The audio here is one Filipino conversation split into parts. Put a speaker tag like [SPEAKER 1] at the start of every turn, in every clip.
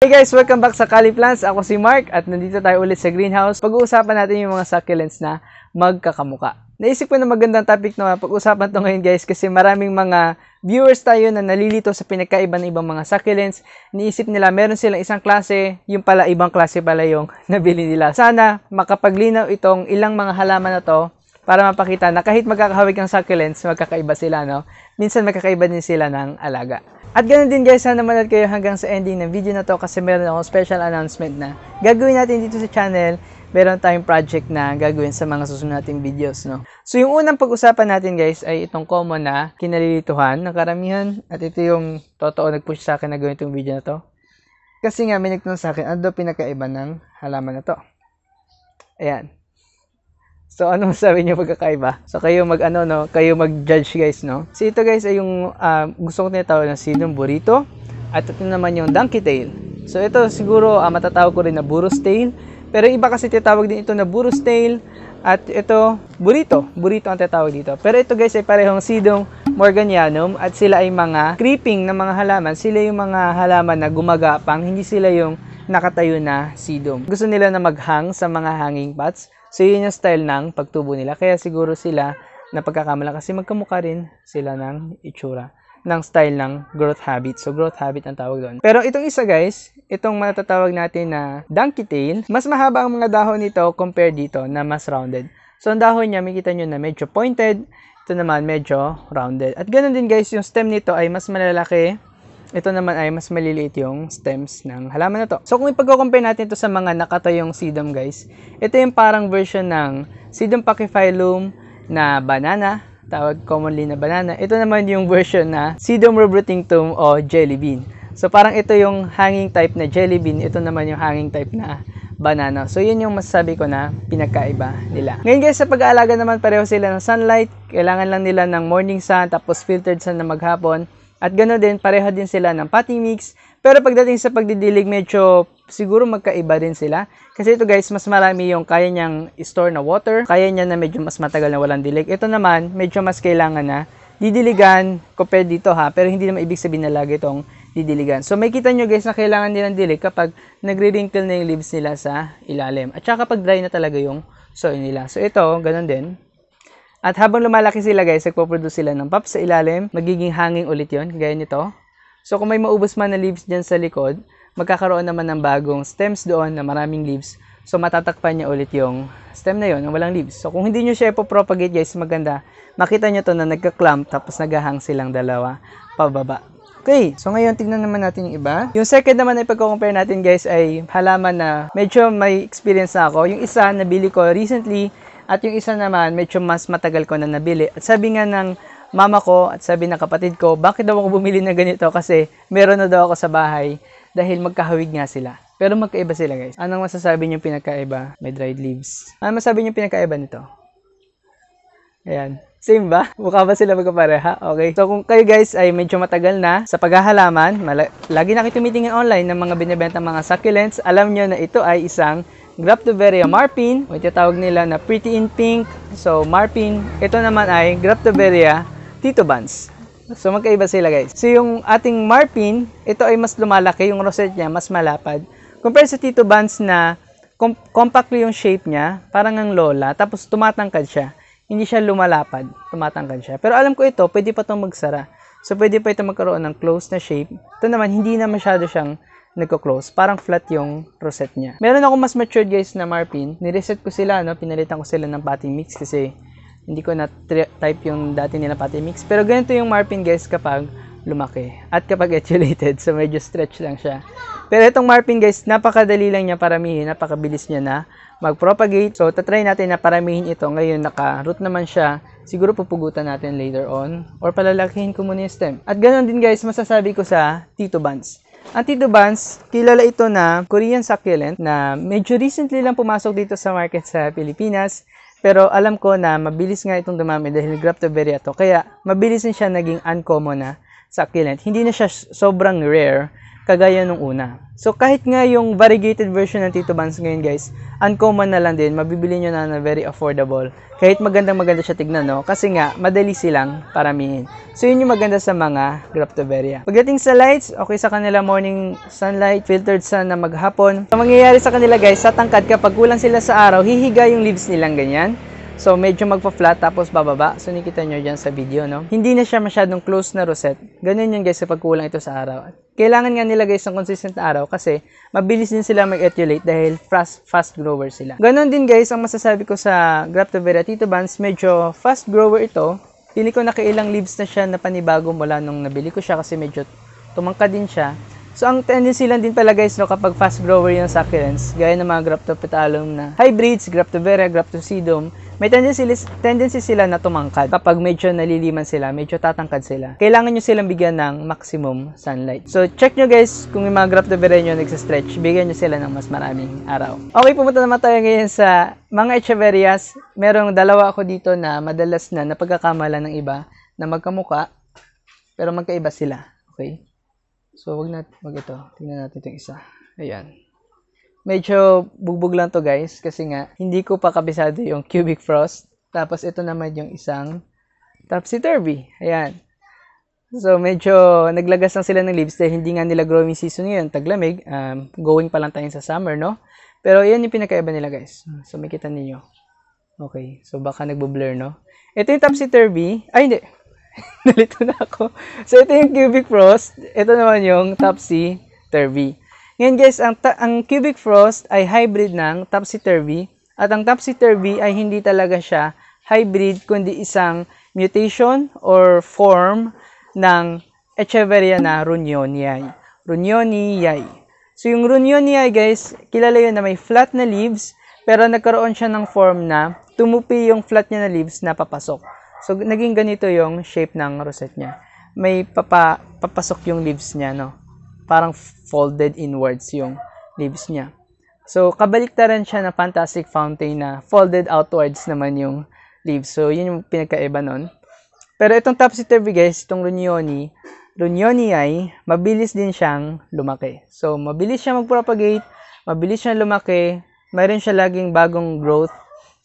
[SPEAKER 1] Hey guys, welcome back sa Kali Plants. Ako si Mark at nandito tayo ulit sa greenhouse. Pag-uusapan natin yung mga succulents na magkakamukha. Naisip ko na magandang topic na pag-usapan to ngayon guys kasi maraming mga viewers tayo na nalilito sa pinagkaiba ng ibang mga succulents. Niisip nila meron silang isang klase, yung pala ibang klase pala yung nabili nila. Sana makapaglinaw itong ilang mga halaman na to para mapakita na kahit magkakahawig ang succulents, magkakaiba sila, no? Minsan magkakaiba din sila ng alaga. At ganoon din guys, sana manood kayo hanggang sa ending ng video na to kasi meron akong special announcement na gagawin natin dito sa channel. Meron tayong project na gagawin sa mga susunod nating videos, no? So yung unang pag-usapan natin guys ay itong common na kinalilituhan ng karamihan. At ito yung totoo nag-push sa akin na gawin itong video na to. Kasi nga may nagtanong sa akin, ano daw pinakaiba ng halaman na to? Ayan. So, ano masabi niyo pagkakaiba? So, kayo kayo mag-judge guys, no? So, ito guys ay yung gusto ko tinatawag na sinong burrito. At ito naman yung donkey tail. So, ito siguro matatawag ko rin na burro's tail. Pero iba kasi tinatawag din ito na burro's tail. At ito, burrito. Burrito ang tinatawag dito. Pero ito guys ay parehong sidong morganianum. At sila ay mga creeping na mga halaman. Sila yung mga halaman na gumagapang. Hindi sila yung nakatayo na sidong. Gusto nila na maghang sa mga hanging pots. So, yun yung style ng pagtubo nila. Kaya siguro sila na pagkakamala kasi magkamukha rin sila ng itsura, ng style ng growth habit. So, growth habit ang tawag doon. Pero itong isa guys, itong matatawag natin na donkey tail, mas mahaba ang mga dahon nito compared dito na mas rounded. So, ang dahon niya, makita nyo na medyo pointed. Ito naman medyo rounded. At ganoon din guys, yung stem nito ay mas malalaki. Ito naman ay mas maliliit yung stems ng halaman na to. So kung ipag-compare natin ito sa mga nakatayong sedum guys, ito yung parang version ng sedum pachyphylum na banana, tawag commonly na banana. Ito naman yung version na sedum rubrotinctum o jelly bean. So parang ito yung hanging type na jelly bean, ito naman yung hanging type na banana. So yun yung masasabi ko na pinagkaiba nila. Ngayon guys, sa pag-aalaga naman pareho sila ng sunlight. Kailangan lang nila ng morning sun tapos filtered sun na maghapon. At gano'n din, pareho din sila ng potting mix. Pero pagdating sa pagdidilig, medyo siguro magkaiba din sila. Kasi ito guys, mas marami yung kaya niyang store na water. Kaya niya na medyo mas matagal na walang dilig. Ito naman, medyo mas kailangan na didiligan compared dito ha. Pero hindi naman ibig sabihin na lagi itong didiligan. So may kita nyo guys na kailangan nilang dilig kapag nagre-wrinkle na yung leaves nila sa ilalim. At saka kapag dry na talaga yung soil nila. So ito, gano'n din. At habang lumalaki sila guys, nagpo-produce sila ng pups sa ilalim, magiging hanging ulit yon, gaya nito. So kung may maubos man na leaves dyan sa likod, magkakaroon naman ng bagong stems doon na maraming leaves. So matatakpan niya ulit yung stem na yon, ng walang leaves. So kung hindi nyo siya ipopropagate guys, maganda. Makita nyo to na nagka-clump tapos naghahang silang dalawa pababa. Okay, so ngayon tignan naman natin yung iba. Yung second naman na ipag-compare natin guys ay halaman na medyo may experience na ako. Yung isa nabili ko recently. At yung isa naman, medyo mas matagal ko na nabili. At sabi nga ng mama ko at sabi ng kapatid ko, bakit daw ako bumili na ganito? Kasi meron na daw ako sa bahay dahil magkahawig nga sila. Pero magkaiba sila guys. Anong masasabi niyo pinagkaiba? May dried leaves. Ano masasabi niyo pinagkaiba nito? Ayan. Same ba? Mukha ba sila magkapareha? Okay. So kung kayo guys ay medyo matagal na sa paghahalaman, lagi na kayo tumitingin online ng mga binibentang mga succulents, alam nyo na ito ay isang Graptoveria marpin, o itatawag nila na pretty in pink. So marpin, ito naman ay Graptoveria titubans. So magkaiba sila guys. So yung ating marpin, ito ay mas lumalaki, yung rosette niya mas malapad. Compare sa titubans na compact yung shape niya, parang ang lola, tapos tumatangkad siya. Hindi siya lumalapad, tumatangkad siya. Pero alam ko ito, pwede pa itong magsara. So pwede pa ito magkaroon ng closed na shape. Ito naman, hindi na masyado siyang nagko-close. Parang flat yung rosette niya. Meron ako mas matured guys na marpin. Nireset ko sila, no? Pinalitan ko sila ng potting mix kasi hindi ko na type yung dati nila potting mix. Pero ganito yung marpin guys kapag lumaki. At kapag etiolated. So medyo stretch lang siya. Pero itong marpin guys, napakadali lang niya paramihin. Napakabilis niya na mag-propagate. So tatry natin na paramihin ito. Ngayon naka-root naman siya. Siguro pupugutan natin later on. Or palalakihin ko muna yung stem. At ganoon din guys, masasabi ko sa titubans. Ang titubans, kilala ito na Korean succulent na medyo recently lang pumasok dito sa market sa Pilipinas. Pero alam ko na mabilis nga itong dumami dahil Graptoveria to. Kaya mabilis din siya naging uncommon na succulent. Hindi na siya sobrang rare. kagaya nung una. So kahit nga yung variegated version ng Tito Buns ngayon guys, uncommon na lang din, mabibili nyo na very affordable. Kahit maganda siya tignan, no? Kasi nga, madali silang paramihin. So yun yung maganda sa mga Graptoveria. Pagdating sa lights, okay sa kanila morning sunlight, filtered sun na maghapon. Ang mangyayari sa kanila guys, sa tangkad kapag kulang sila sa araw, hihiga yung leaves nilang ganyan. So, medyo magpa-flat tapos bababa. So, nakita nyo dyan sa video, no? Hindi na siya masyadong close na rosette. Ganun yun guys kapag kulang ito sa araw. Kailangan nga nila guys ng consistent na araw kasi mabilis din sila mag-etiolate dahil fast grower sila. Ganun din guys ang masasabi ko sa Graptoveria Tito Buns. Medyo fast grower ito. Pili ko nakailang leaves na siya na panibago mula nung nabili ko siya kasi medyo tumangka din siya. So, ang tendency lang din pala guys, no, kapag fast grower yung succulents, gaya ng mga Graptopetalum na hybrids, Graptoveria, Graptosedum, may tendency sila na tumangkad. Kapag medyo naliliman sila, medyo tatangkad sila. Kailangan nyo silang bigyan ng maximum sunlight. So, check nyo guys kung yung mga Graptoveria nyo nagsastretch, bigyan nyo sila ng mas maraming araw. Okay, pumunta naman tayo ngayon sa mga Echeverias. Merong dalawa ako dito na madalas na napagkakamala ng iba na magkamukha, pero magkaiba sila. Okay? So, wag ito. Tingnan natin itong isa. Ayan. Medyo bugbog lang to guys kasi nga hindi ko pa kabisado yung cubic frost. Tapos ito naman yung isang topsy-turvy. Ayan. So, medyo naglagas lang sila ng leaves dahil hindi nga nila growing season ngayon. Taglamig. Going pa lang tayo sa summer, no? Pero yan yung pinakaiba nila guys. So, makita niyo. Okay. So, baka nagbo-blur, no? Ito yung topsy-turvy. Ay, hindi. Nalito na ako. So, ito yung cubic frost. Ito naman yung topsy-turvy. Ngayon guys, ang cubic frost ay hybrid ng topsy-turvy. At ang topsy-turvy ay hindi talaga siya hybrid, kundi isang mutation or form ng Echeveria na Runyoniae. Runyoniae. So, yung Runyoniae guys, kilala yun na may flat na leaves, pero nagkaroon siya ng form na tumupi yung flat niya na leaves na papasok. So, naging ganito yung shape ng rosette niya. May papasok yung leaves niya, no? Parang folded inwards yung leaves niya. So, kabaliktaran siya na fantastic fountain na folded outwards naman yung leaves. So, yun yung pinagkaiba nun. Pero itong topsy-turvy guys, itong Runyoniae, mabilis din siyang lumaki. So, mabilis siya mag-propagate, mabilis siya lumaki, mayroon siya laging bagong growth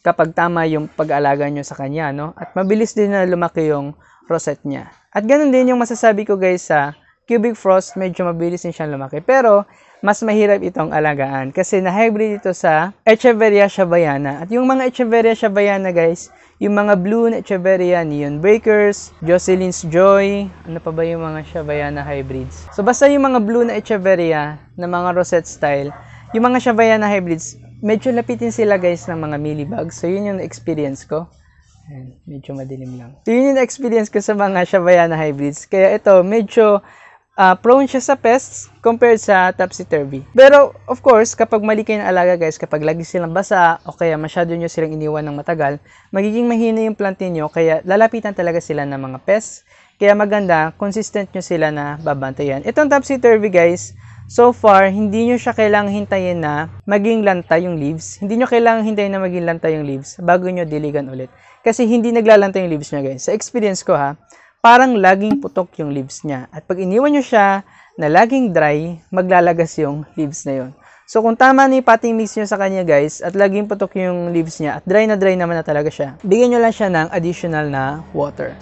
[SPEAKER 1] kapag tama yung pag-aalaga nyo sa kanya, no? At mabilis din na lumaki yung rosette niya. At ganun din yung masasabi ko guys sa cubic frost, medyo mabilis din siyang lumaki. Pero, mas mahirap itong alagaan kasi na-hybrid ito sa Echeveria shabbayana. At yung mga Echeveria shabbayana guys, yung mga blue na Echeveria, Neon Breakers, Jocelyn's Joy, ano pa ba yung mga shabbayana hybrids? So, basta yung mga blue na Echeveria na mga rosette style, yung mga shabbayana hybrids, medyo lapitin sila guys ng mga mealybugs. So, yun yung experience ko. Ayan, medyo madilim lang. So, yun yung experience ko sa mga shabbayana hybrids. Kaya ito, medyo prone siya sa pests compared sa topsy-turvy. Pero, of course, kapag mali kayo ng alaga guys, kapag lagi silang basa o kaya masyado nyo silang iniwan ng matagal, magiging mahina yung plant nyo, kaya lalapitan talaga sila ng mga pests. Kaya maganda, consistent nyo sila na babantayan. Itong topsy-turvy guys, so far, hindi nyo siya kailangang hintayin na maging lantay yung leaves. Hindi nyo kailangang hintayin na maging lantay yung leaves bago nyo diligan ulit. Kasi hindi naglalantay yung leaves niya guys. Sa experience ko ha, parang laging putok yung leaves niya. At pag iniwan nyo siya na laging dry, maglalagas yung leaves na yun. So kung tama na yung potting mix nyo sa kanya guys, at laging putok yung leaves niya, at dry naman na talaga siya, bigyan nyo lang siya ng additional na water.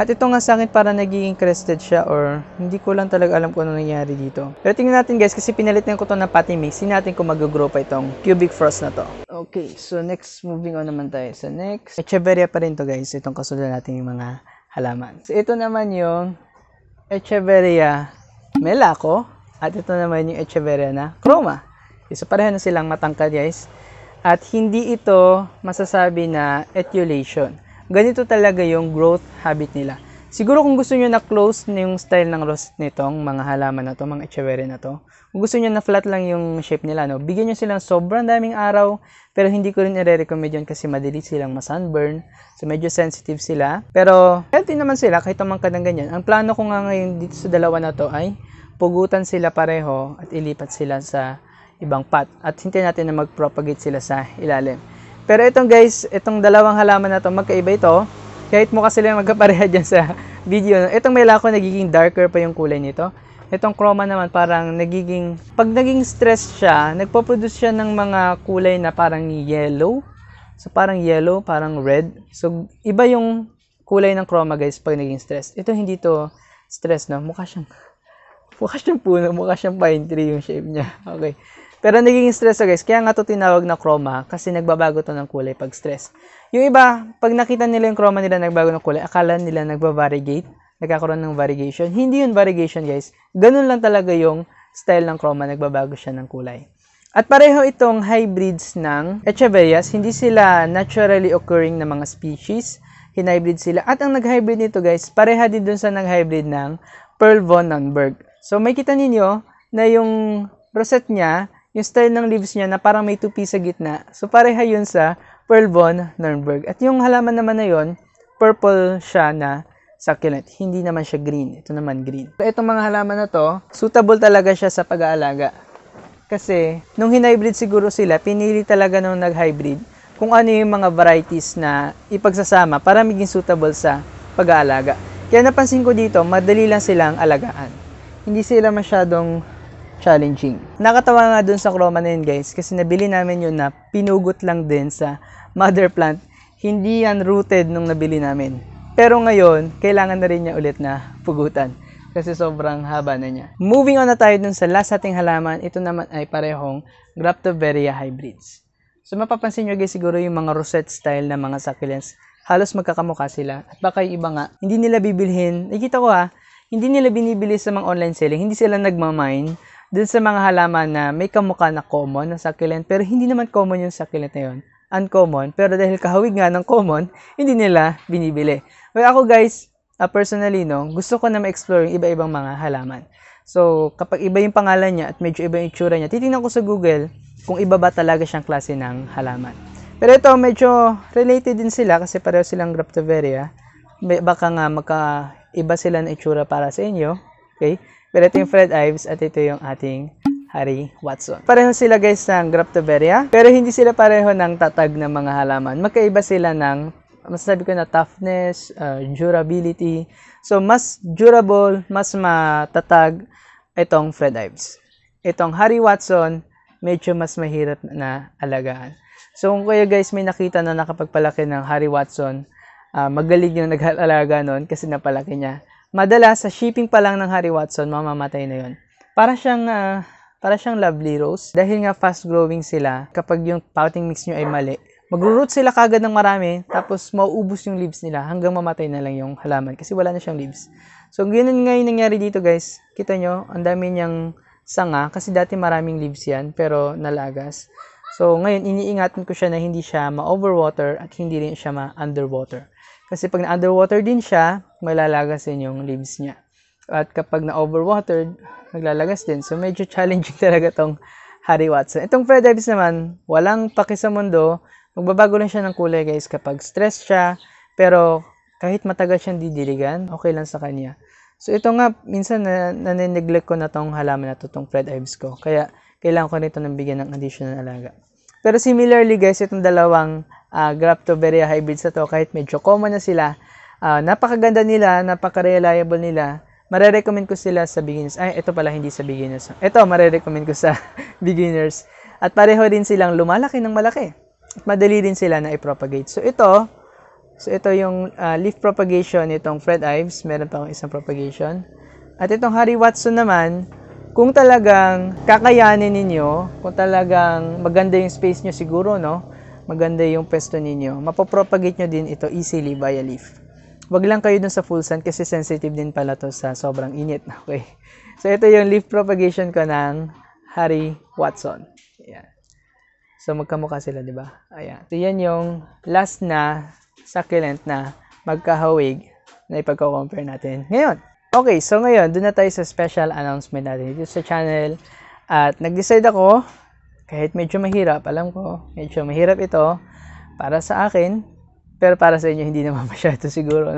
[SPEAKER 1] At ito nga sa akin para nagiging crested siya or hindi ko lang talaga alam kung ano nangyari dito. Pero tingnan natin guys kasi pinalitan ko to ng potting mix. Hindi natin kung mag-grow pa itong cubic frost na to. Okay, so next moving on naman tayo sa next. Echeveria pa rin to guys. Itong kasunod natin yung mga halaman. So ito naman yung Echeveria Melaco at ito naman yung Echeveria na Chroma. So pareho na silang matangkad guys. At hindi ito masasabi na etiolation. Ganito talaga yung growth habit nila. Siguro kung gusto nyo na close na yung style ng rosette nitong mga halaman na to, mga Echeveria na to, kung gusto nyo na flat lang yung shape nila, no, bigyan nyo silang sobrang daming araw, pero hindi ko rin i-recommend yun kasi madali silang masunburn. So medyo sensitive sila. Pero healthy naman sila kahit tumangkad ng ganyan. Ang plano ko nga ngayon dito sa dalawa na to ay pugutan sila pareho at ilipat sila sa ibang pot. At hintayin natin na mag-propagate sila sa ilalim. Pero itong guys, itong dalawang halaman na to, magkaiba ito. Kahit mukha sila magkapareha dyan sa video. Itong Melaco nagiging darker pa yung kulay nito. Itong chroma naman parang pag naging stress siya, nagpo-produce siya ng mga kulay na parang yellow. So parang yellow, parang red. So iba yung kulay ng chroma guys pag naging stress. Ito hindi to stress, no? Mukha siyang puno, mukha siyang pine tree yung shape niya. Okay. Pero naging stress to guys. Kaya nga to tinawag na chroma kasi nagbabago to ng kulay pag stress. Yung iba, pag nakita nila yung chroma nila nagbago ng kulay, akala nila nagba-variegate. Nagkakaroon ng variegation. Hindi yun variegation guys. Ganun lang talaga yung style ng chroma. Nagbabago siya ng kulay. At pareho itong hybrids ng Echeverias. Hindi sila naturally occurring na mga species. Hinhybrid sila. At ang nag-hybrid nito guys, pareha din dun sa nag-hybrid ng Pearl von Nonnberg. So may kita ninyo na yung rosette niya, yung style ng leaves niya na parang may tupi sa gitna. So pareha yun sa Pearl von Nonnberg. At yung halaman naman na yun, purple siya na succulent. Hindi naman siya green. Ito naman green. So, itong mga halaman na to, suitable talaga siya sa pag-aalaga. Kasi, nung hinhybrid siguro sila, pinili talaga nung nag-hybrid kung ano yung mga varieties na ipagsasama para maging suitable sa pag-aalaga. Kaya napansin ko dito, madali lang silang alagaan. Hindi sila masyadong challenging. Nakatawa nga dun sa chroma na yun guys, kasi nabili namin yun na pinugot lang din sa mother plant. Hindi yan rooted nung nabili namin. Pero ngayon, kailangan na rin niya ulit na pugutan. Kasi sobrang haba na niya. Moving on na tayo dun sa last ating halaman. Ito naman ay parehong Graptoveria hybrids. So mapapansin nyo guys siguro yung mga rosette style na mga succulents. Halos magkakamukha sila. At baka yung iba nga, hindi nila bibilhin. Nakikita ko hindi nila binibili sa mga online selling. Hindi sila nagmamine dun sa mga halaman na may kamukha na common na succulent. Pero hindi naman common yung succulent na yun. Uncommon. Pero dahil kahawig nga ng common, hindi nila binibili. Well, ako guys, personally, gusto ko na ma-explore yung iba-ibang mga halaman. So, kapag iba yung pangalan niya at medyo iba yung itsura niya, titingnan ko sa Google kung iba ba talaga siyang klase ng halaman. Pero ito, medyo related din sila kasi pareho silang Graptoveria. Baka nga magkaiba sila ng itsura para sa inyo. Okay? Pero ito yung Fred Ives at ito yung ating Harry Watson. Pareho sila guys ng Graptoveria, pero hindi sila pareho ng tatag ng mga halaman. Magkaiba sila ng masasabi ko na toughness, durability. So, mas durable, mas matatag itong Fred Ives. Itong Harry Watson, medyo mas mahirap na alagaan. So, kung kayo guys may nakita na nakapagpalaki ng Harry Watson, magaling yung nag-alaga nun kasi napalaki niya. Madalas, sa shipping pa lang ng Harry Watson, mamamatay na yun. Para siyang lovely rose. Dahil nga fast-growing sila, kapag yung potting mix nyo ay mali, magro-root sila kagad ng marami, tapos mauubos yung leaves nila hanggang mamatay na lang yung halaman kasi wala na siyang leaves. So, ganun nga yung nangyari dito guys. Kita nyo, ang dami niyang sanga kasi dati maraming leaves yan, pero nalagas. So, ngayon, iniingatan ko siya na hindi siya ma-overwater at hindi rin siya ma-underwater. Kasi pag na-underwater din siya, malalagas din yung leaves niya. At kapag na-overwatered, naglalagas din. So, medyo challenging talaga tong Harry Watson. Itong Fred Ives naman, walang paki sa mundo. Magbabago lang siya ng kulay guys kapag stress siya. Pero kahit matagal siyang didiligan, okay lang sa kanya. So ito nga, minsan na-neglect ko na tong halaman na to, tong Fred Ives ko. Kaya kailangan ko nito ng bigyan ng additional alaga. Pero similarly guys, itong dalawang Graptoveria hybrids na to, kahit medyo common na sila, napakaganda nila, napaka-reliable nila. Marerecommend ko sila sa beginners. Ay, ito pala hindi sa beginners. Ito, marerecommend ko sa beginners. At pareho din silang lumalaki ng malaki. At madali din sila na i-propagate. So ito yung leaf propagation nitong Fred Ives. Meron pa akong isang propagation. At itong Harry Watson naman, kung talagang kakayanin ninyo, kung talagang maganda yung space nyo siguro, maganda yung pwesto ninyo, mapopropagate nyo din ito easily via leaf. Wag lang kayo dun sa full sun kasi sensitive din pala to sa sobrang init. Okay. So ito yung leaf propagation ko ng Harry Watson. Ayan. So, magkamukha sila, di ba? Ayan. So, yan yung last na succulent na magkahawig na ipagko-compare natin ngayon. Okay, so ngayon, doon na tayo sa special announcement natin dito sa channel. At nag-decide ako, kahit medyo mahirap, alam ko, medyo mahirap ito para sa akin, pero para sa inyo, hindi naman masyado siguro,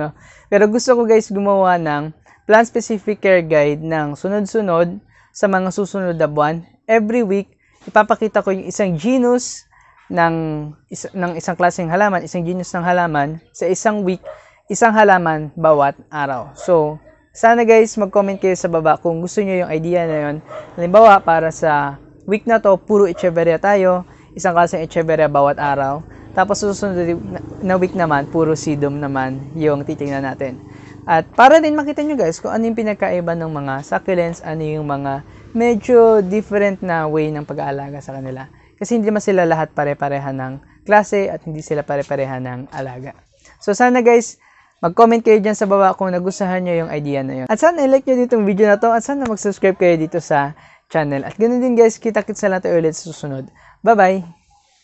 [SPEAKER 1] Pero gusto ko guys gumawa ng plant-specific care guide ng sunod-sunod sa mga susunod na buwan. Every week, ipapakita ko yung isang genus ng isang klaseng halaman, isang genus ng halaman sa isang week, isang halaman bawat araw. So, Sana guys, mag-comment kayo sa baba kung gusto nyo yung idea na yun. Halimbawa, para sa week na to, puro Echeverria tayo. Isang klaseng Echeverria bawat araw. Tapos susunod na week naman, puro Sidom naman yung titingnan natin. At para din makita nyo guys kung ano yung pinagkaiba ng mga succulents, ano yung mga medyo different na way ng pag-aalaga sa kanila. Kasi hindi naman sila lahat pare-pareha ng klase at hindi sila pare-pareha ng alaga. So sana guys, mag-comment kayo dyan sa baba kung nagustuhan nyo yung idea na yun. At sana i-like nyo ditong video na to at sana mag-subscribe kayo dito sa channel. At ganoon din guys, kita-kits na lang tayo ulit sa susunod. Bye-bye!